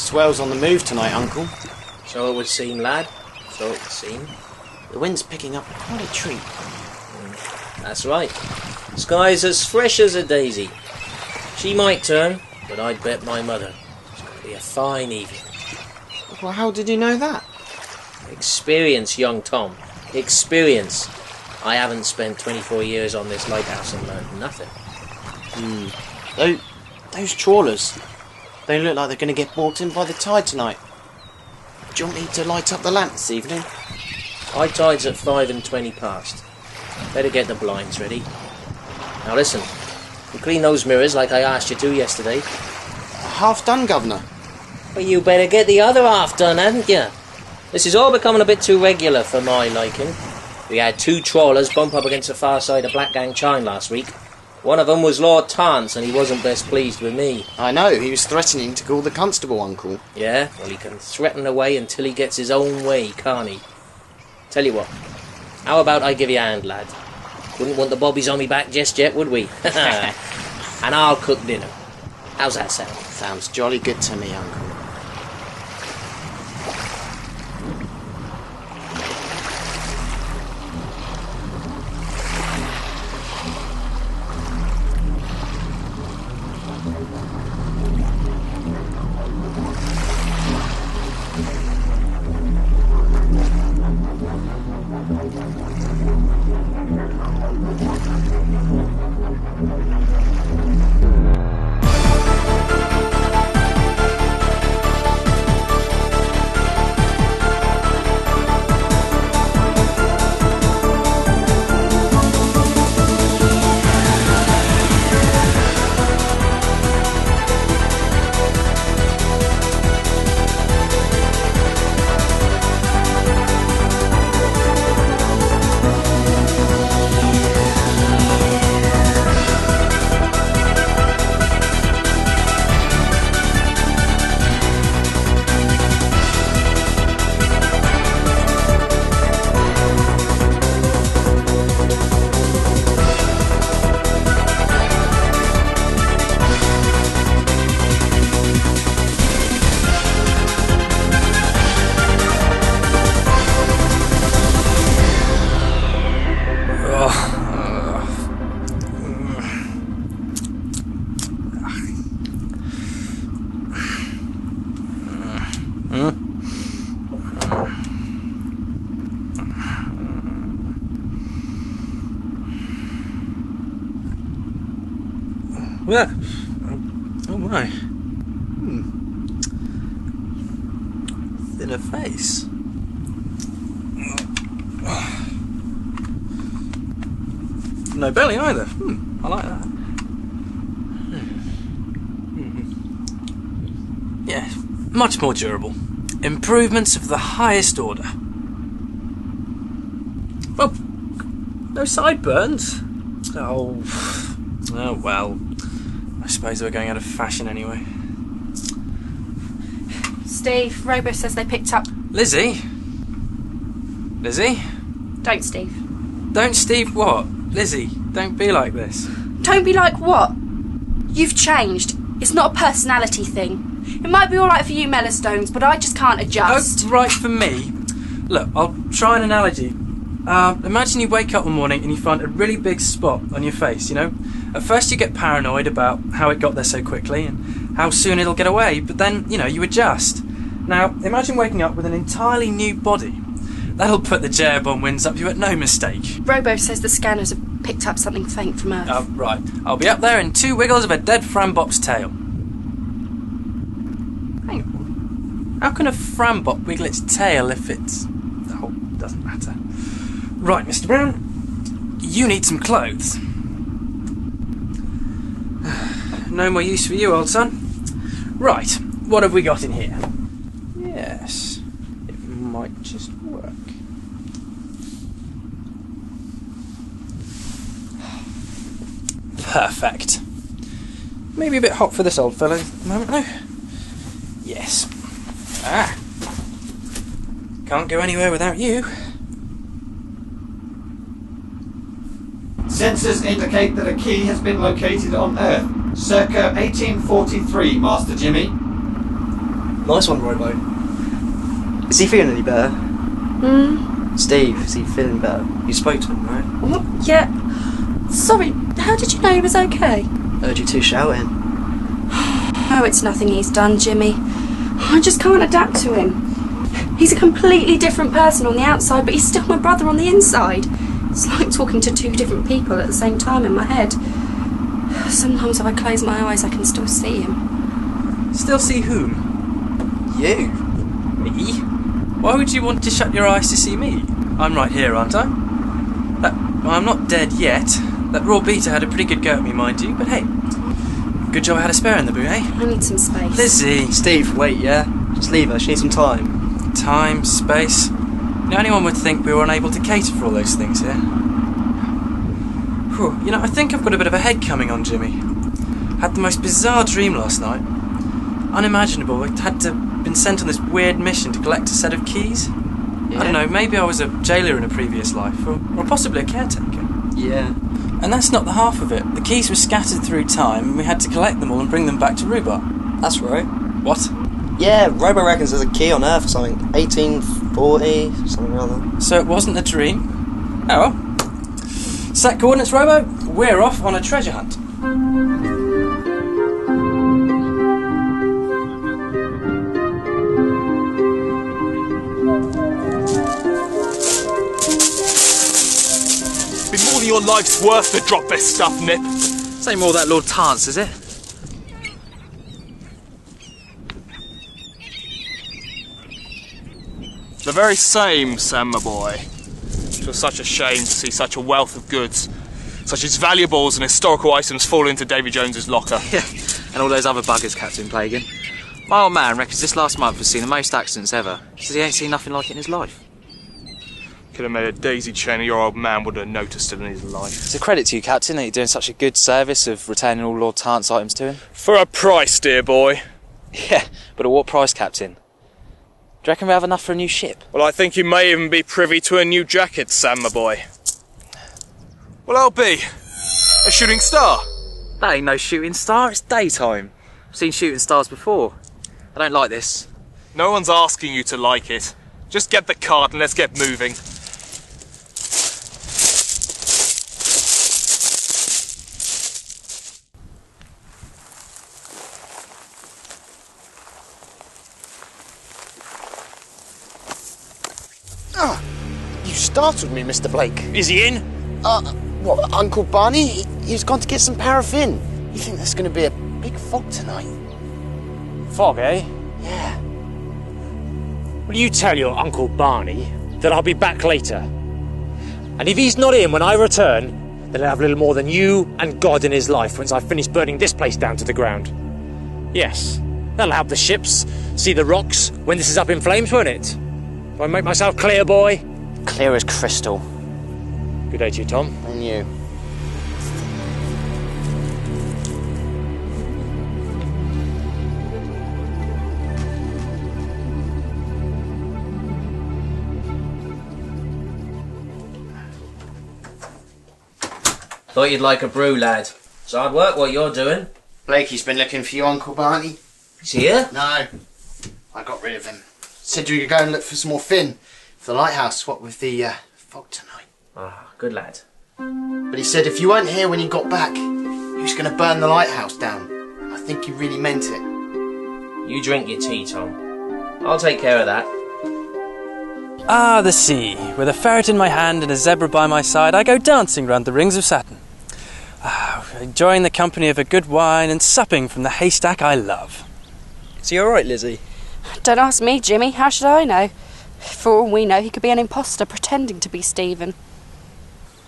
Swell's on the move tonight, Uncle. So it would seem, lad. So it would seem. The wind's picking up quite a treat. That's right. Sky's as fresh as a daisy. She might turn, but I'd bet my mother. It's going to be a fine evening. Well, how did you know that? Experience, young Tom. Experience. I haven't spent 24 years on this lighthouse and learned nothing. Those trawlers, they look like they're going to get brought in by the tide tonight. Do you want me to light up the lamp this evening? High tide's at 5 and 20 past. Better get the blinds ready. Now listen, you clean those mirrors like I asked you to yesterday. Half done, Governor. Well, you better get the other half done, hadn't you? This is all becoming a bit too regular for my liking. We had 2 trawlers bump up against the far side of Blackgang Chine last week. One of them was Lord Tance, and he wasn't best pleased with me. I know, he was threatening to call the constable, Uncle. Yeah, well, he can threaten away until he gets his own way, can't he? Tell you what, how about I give you a hand, lad? Wouldn't want the bobbies on me back just yet, would we? And I'll cook dinner. How's that sound? Sounds jolly good to me, Uncle. Well, oh my. Thinner face. No belly either. I like that. Yeah, much more durable. Improvements of the highest order. Well, no sideburns. Oh well. I suppose they were going out of fashion anyway. Steve, Robo says they picked up... Lizzie? Lizzie? Don't, Steve. Don't, Steve, what? Lizzie, don't be like this. Don't be like what? You've changed. It's not a personality thing. It might be alright for you, Mellostones, but I just can't adjust. Oh, right for me? Look, I'll try an analogy. Imagine you wake up one morning and you find a really big spot on your face, you know? At first you get paranoid about how it got there so quickly and how soon it'll get away, but then, you know, you adjust. Now, imagine waking up with an entirely new body. That'll put the Jeroboam winds up you at no mistake. Robo says the scanners have picked up something faint from Earth. Oh, right. I'll be up there in 2 wiggles of a dead Frambop's tail. Hang on. How can a Frambop wiggle its tail if it's... Oh, doesn't matter. Right, Mr. Brown. You need some clothes. No more use for you, old son. Right, what have we got in here? Yes, it might just work. Perfect. Maybe a bit hot for this old fellow at the moment, though. Yes. Ah. Can't go anywhere without you. Sensors indicate that a key has been located on Earth, circa 1843, Master Jimmy. Nice one, Robo. Is he feeling any better? Steve, is he feeling better? You spoke to him, right? What? Yeah. Sorry, how did you know he was okay? Heard you two shouting. Oh, it's nothing he's done, Jimmy. I just can't adapt to him. He's a completely different person on the outside, but he's still my brother on the inside. It's like talking to two different people at the same time in my head. Sometimes if I close my eyes, I can still see him. Still see whom? You? Me? Why would you want to shut your eyes to see me? I'm right here, aren't I? Well, I'm not dead yet. That raw beater had a pretty good go at me, mind you, but hey, good job I had a spare in the boot, eh? I need some space. Lizzie! Steve, wait, yeah? Just leave her, she needs some time. Time, space. You know, anyone would think we were unable to cater for all those things here. Whew, you know, I think I've got a bit of a head coming on, Jimmy. Had the most bizarre dream last night. Unimaginable. I had to been sent on this weird mission to collect a set of keys. Yeah. I don't know, maybe I was a jailer in a previous life, or possibly a caretaker. Yeah. And that's not the half of it. The keys were scattered through time, and we had to collect them all and bring them back to Rhubarb. That's right. What? Yeah, Robo reckons there's a key on Earth or something. 1840, something or other. So it wasn't a dream? Oh well. Set coordinates, Robo. We're off on a treasure hunt. Be more than your life's worth to drop this stuff, Nip. Say more that Lord Tance, is it? The very same, Sam, my boy. It was such a shame to see such a wealth of goods, such as valuables and historical items, fall into Davy Jones's locker. Yeah, and all those other buggers Captain plaguing. My old man reckons this last month has seen the most accidents ever. He says he ain't seen nothing like it in his life. Could have made a daisy chain, and your old man would have noticed it in his life. It's a credit to you, Captain, that you're doing such a good service of retaining all Lord Tance items to him. For a price, dear boy. Yeah, but at what price, Captain? Do you reckon we have enough for a new ship? Well, I think you may even be privy to a new jacket, Sam, my boy. Well, I'll be a shooting star. That ain't no shooting star, it's daytime. I've seen shooting stars before. I don't like this. No one's asking you to like it. Just get the card and let's get moving. You startled me, Mr. Blake. Is he in? What, Uncle Barney? He's gone to get some paraffin. You think there's going to be a big fog tonight? Fog, eh? Yeah. Will you tell your Uncle Barney that I'll be back later? And if he's not in when I return, then I'll have little more than you and God in his life once I've finished burning this place down to the ground. Yes, that'll help the ships see the rocks when this is up in flames, won't it? Do I make myself clear, boy? Clear as crystal. Good day to you, Tom. And you. Thought you'd like a brew, lad. It's hard work what you're doing. Blakey's been looking for you, Uncle Barney. Is he here? No. I got rid of him. Said you could go and look for some more fin for the lighthouse, what with the fog tonight. Ah, good lad. But he said if you weren't here when he got back, he was going to burn the lighthouse down. I think he really meant it. You drink your tea, Tom. I'll take care of that. Ah, the sea. With a ferret in my hand and a zebra by my side, I go dancing round the rings of Saturn. Ah, enjoying the company of a good wine and supping from the haystack I love. Is he alright, Lizzie? Don't ask me, Jimmy. How should I know? For all we know, he could be an imposter pretending to be Stephen.